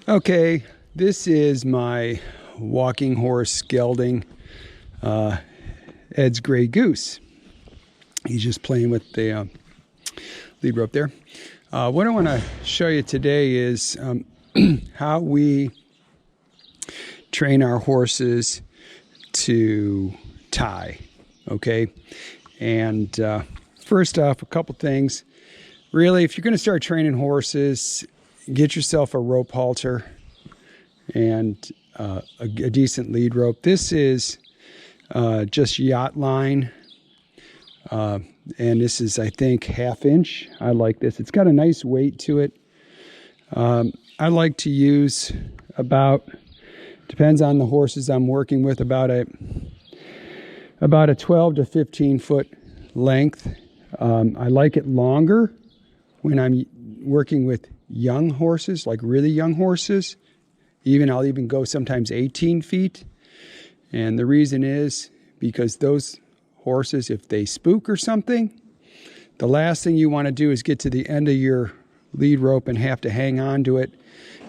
Okay, this is my walking horse gelding, Ed's gray goose. He's just playing with the lead rope there. What I want to show you today is how we train our horses to tie, okay? And first off, a couple things. Really, if you're going to start training horses, get yourself a rope halter and a decent lead rope. This is just yacht line, and this is, I think, 1/2 inch. I like this. It's got a nice weight to it. I like to use about, depends on the horses I'm working with, about a 12 to 15 foot length. I like it longer when I'm working with young horses, like really young horses. I'll even go sometimes 18 feet. And the reason is because those horses, if they spook or something, the last thing you want to do is get to the end of your lead rope and have to hang on to it,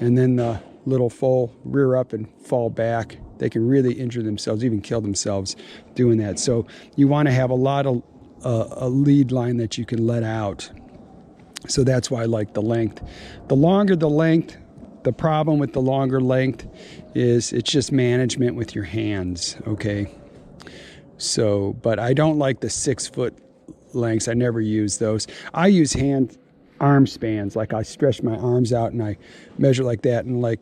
and then the little foal rear up and fall back. They can really injure themselves, even kill themselves doing that. So you want to have a lot of a lead line that you can let out. So that's why I like the length. The longer the length, the problem with the longer length is it's just management with your hands, okay? So, but I don't like the 6 foot lengths. I never use those. I use arm spans. Like I stretch my arms out and I measure like that. And like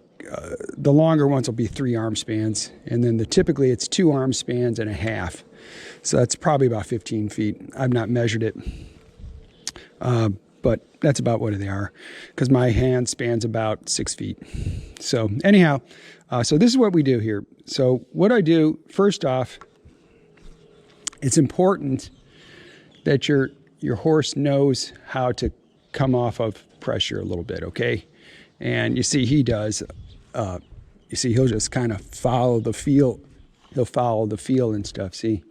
the longer ones will be 3 arm spans. And then typically it's 2 arm spans and a half. So that's probably about 15 feet. I've not measured it. But that's about what they are, because my hand spans about 6 feet. So anyhow, so this is what we do here. So what I do, first off, it's important that your horse knows how to come off of pressure a little bit, okay? And you see he does. You see he'll just kind of follow the feel. He'll follow the feel and stuff, see?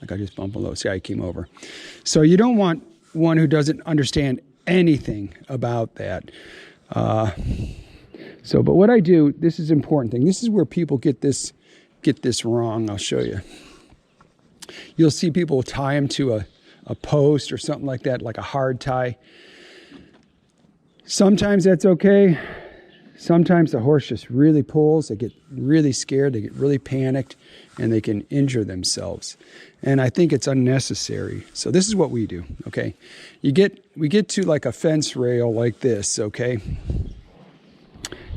Like I just bumped below. See how he came over. So you don't want one who doesn't understand anything about that. But what I do, this is an important thing. This is where people get this wrong. I'll show you. You'll see people tie them to a post or something like that, like a hard tie. Sometimes that's okay. Sometimes the horse just really pulls. They get really scared. They get really panicked, and they can injure themselves. And I think it's unnecessary. So this is what we do, okay? We get to like a fence rail like this, okay?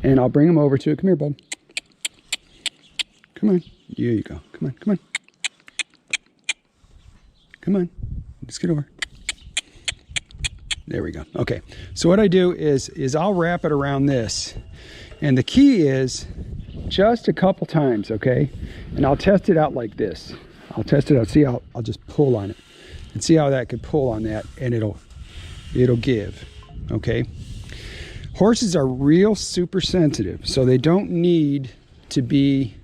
And I'll bring him over to it. Come here, bud. Come on. Here you go. Come on, come on. Come on. Let's get over. There we go. Okay. So what I do is I'll wrap it around this. And the key is just a couple times, okay? And I'll test it out like this. I'll test it out. See how I'll just pull on it and see how that could pull on that, and it'll give, okay? Horses are real super sensitive, so they don't need to be,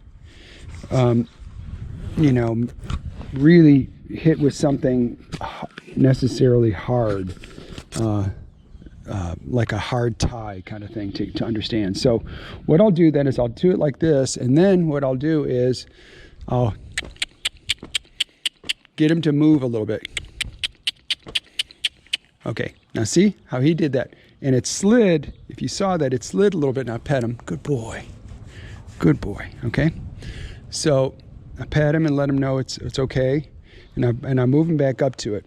really hit with something necessarily hard, like a hard tie kind of thing to understand. So what I'll do then is I'll do it like this, and then what I'll do is I'll get him to move a little bit. Okay, now see how he did that? And it slid. If you saw that, it slid a little bit. Now pet him. Good boy. Good boy, okay? So I pet him and let him know it's okay. And I move him back up to it.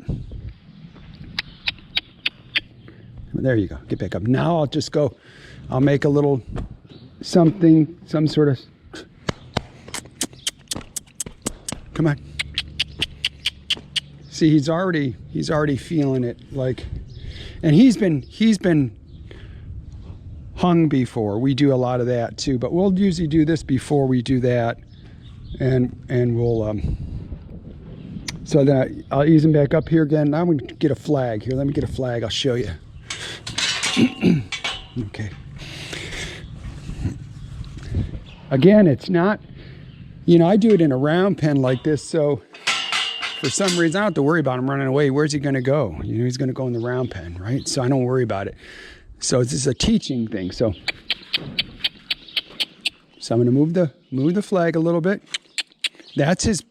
There you go. Get back up. Now I'll just go. I'll make a little something, some sort of. Come on. See, he's already feeling it, like, and he's been hung before. We do a lot of that too, but we'll usually do this before we do that, and we'll so then I'll ease him back up here again. Now I'm going to get a flag here. Let me get a flag. I'll show you. Okay. Again, it's not, I do it in a round pen like this, so for some reason I don't have to worry about him running away. Where's he going to go? He's going to go in the round pen, right? So I don't worry about it. So this is a teaching thing. So So I'm going to move the flag a little bit. That's his.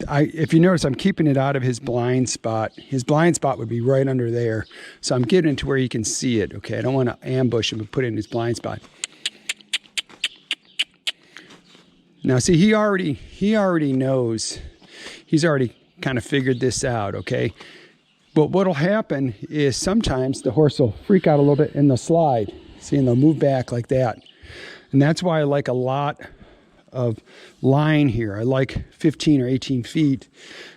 If you notice, I'm keeping it out of his blind spot. His blind spot would be right under there. So I'm getting it to where he can see it. Okay, I don't want to ambush him and put it in his blind spot. Now, see, he already knows. He's already kind of figured this out. Okay, but what'll happen is sometimes the horse will freak out a little bit and they'll slide. See, and they'll move back like that. And that's why I like a lot of line here. I like 15 or 18 feet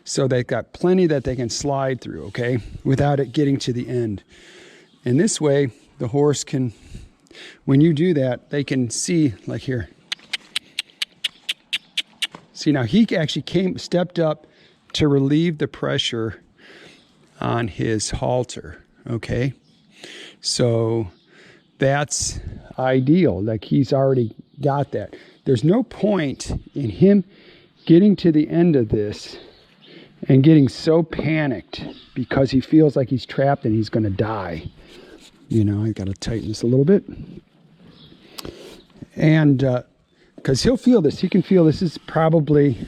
so they've got plenty that they can slide through, okay, without it getting to the end. And this way the horse can, when you do that, they can see, like here. See, now he actually stepped up to relieve the pressure on his halter, okay? So that's ideal. Like, he's already got that. There's no point in him getting to the end of this and getting so panicked because he feels like he's trapped and he's going to die. You know, I got to tighten this a little bit. And because he'll feel this. He can feel this is probably,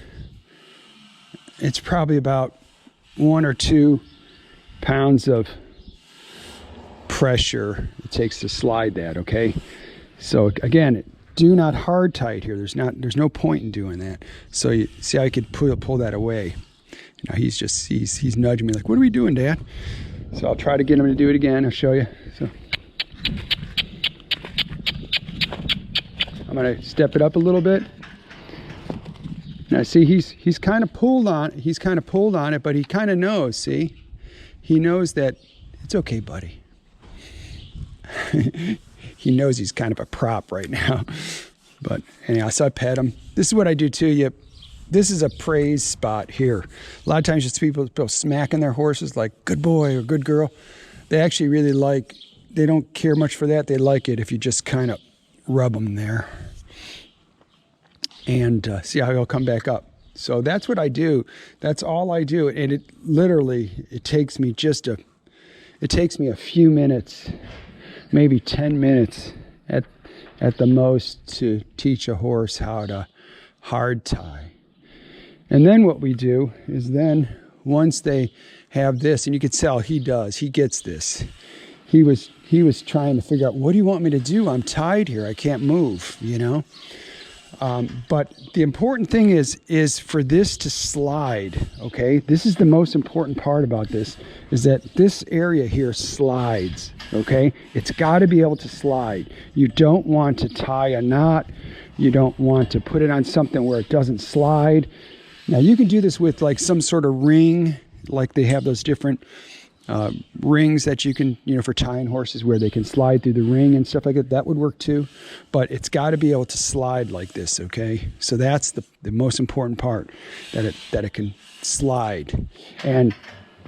it's probably about 1 or 2 pounds of pressure it takes to slide that, okay? So again, do not hard tight here. There's no point in doing that. So you see, I could pull that away. Now he's nudging me like, "What are we doing, Dad?" So I'll try to get him to do it again. I'll show you. So I'm gonna step it up a little bit. Now see, he's kind of pulled on. He's kind of pulled on it, but he kind of knows. See, he knows that it's okay, buddy. He knows he's kind of a prop right now. But anyhow, so I pet him. This is what I do too. This is a praise spot here. A lot of times just people smacking their horses like good boy or good girl. They actually really like, they don't care much for that. They like it if you just kind of rub them there. And see how he'll come back up. So that's what I do. That's all I do. And it literally, it takes me a few minutes, maybe 10 minutes at the most to teach a horse how to hard tie. And then what we do is then once they have this, and you can tell he gets this. He was trying to figure out, what do you want me to do? I'm tied here. I can't move, you know? But the important thing is for this to slide, okay? This is the most important part about this, is that this area here slides, okay? It's got to be able to slide. You don't want to tie a knot. You don't want to put it on something where it doesn't slide. Now you can do this with like some sort of ring, like they have those different rings that you can, for tying horses where they can slide through the ring and stuff like that. That would work too, but it's got to be able to slide like this, okay? So that's the most important part, that it can slide. And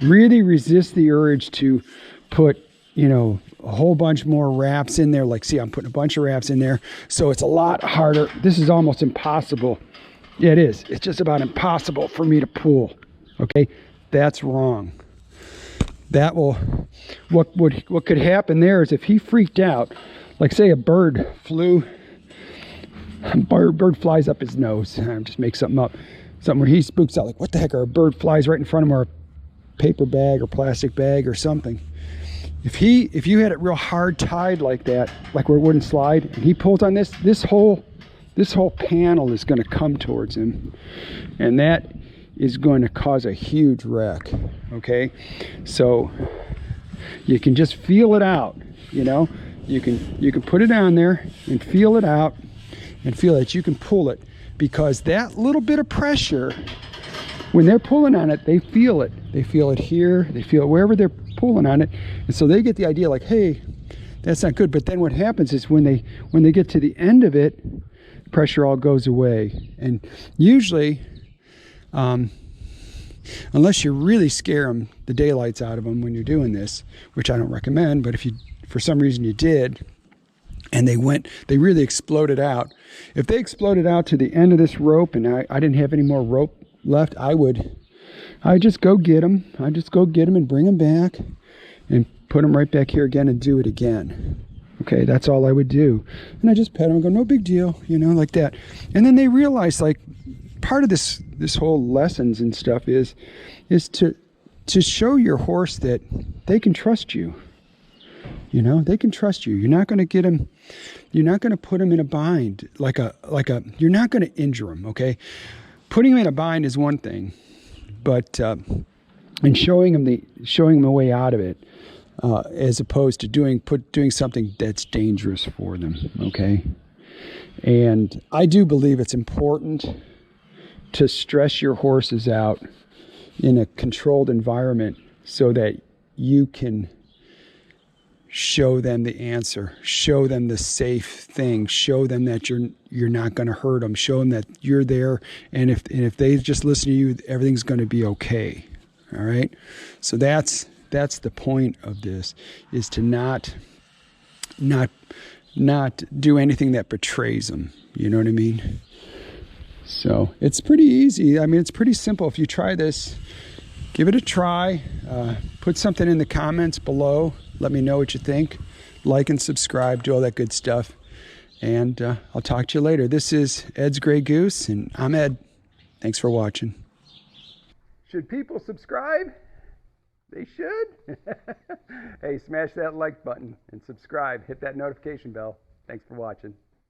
really resist the urge to put, a whole bunch more wraps in there. Like, see, I'm putting a bunch of wraps in there, so it's a lot harder. This is almost impossible. Yeah, it is. It's just about impossible for me to pull, okay? That's wrong. That will, what could happen there is if he freaked out, like say a bird flies up his nose, I'm just make something up, something where he spooks out, like what the heck, or a bird flies right in front of him, or a paper bag or plastic bag or something. If you had it real hard tied like that, like where it wouldn't slide, and he pulls on this whole panel is going to come towards him, and that is going to cause a huge wreck, okay? So you can just feel it out, you can put it on there and feel it out and feel that you can pull it, because that little bit of pressure, when they're pulling on it, they feel it here, they feel it wherever they're pulling on it, and so they get the idea like, hey, that's not good. But then what happens is when they get to the end of it, pressure all goes away. And usually, unless you really scare them the daylights out of them when you're doing this, which I don't recommend, but if you for some reason you did, and they really exploded out, if they exploded out to the end of this rope and I didn't have any more rope left, I'd just go get them and bring them back and put them right back here again and do it again. Okay, that's all I would do. And I just pet them and go, no big deal, you know, like that. And then they realize, like, part of this whole lessons and stuff is to show your horse that they can trust you. You know, they can trust you. You're not going to get them, you're not going to put them in a bind, you're not going to injure them, okay? Putting them in a bind is one thing, but, and showing them the way out of it, as opposed to doing something that's dangerous for them, okay? And I do believe it's important to stress your horses out in a controlled environment so that you can show them the answer, show them the safe thing, show them that you're not going to hurt them, show them that you're there, and if they just listen to you, everything's going to be okay. All right? So that's the point of this, is to not do anything that betrays them. You know what I mean? So it's pretty easy. I mean, it's pretty simple. If you try this, give it a try. Put something in the comments below. Let me know what you think. Like and subscribe, do all that good stuff. And I'll talk to you later. This is Ed's Gray Goose, and I'm Ed. Thanks for watching. Should people subscribe? They should. Hey, smash that like button and subscribe. Hit that notification bell. Thanks for watching.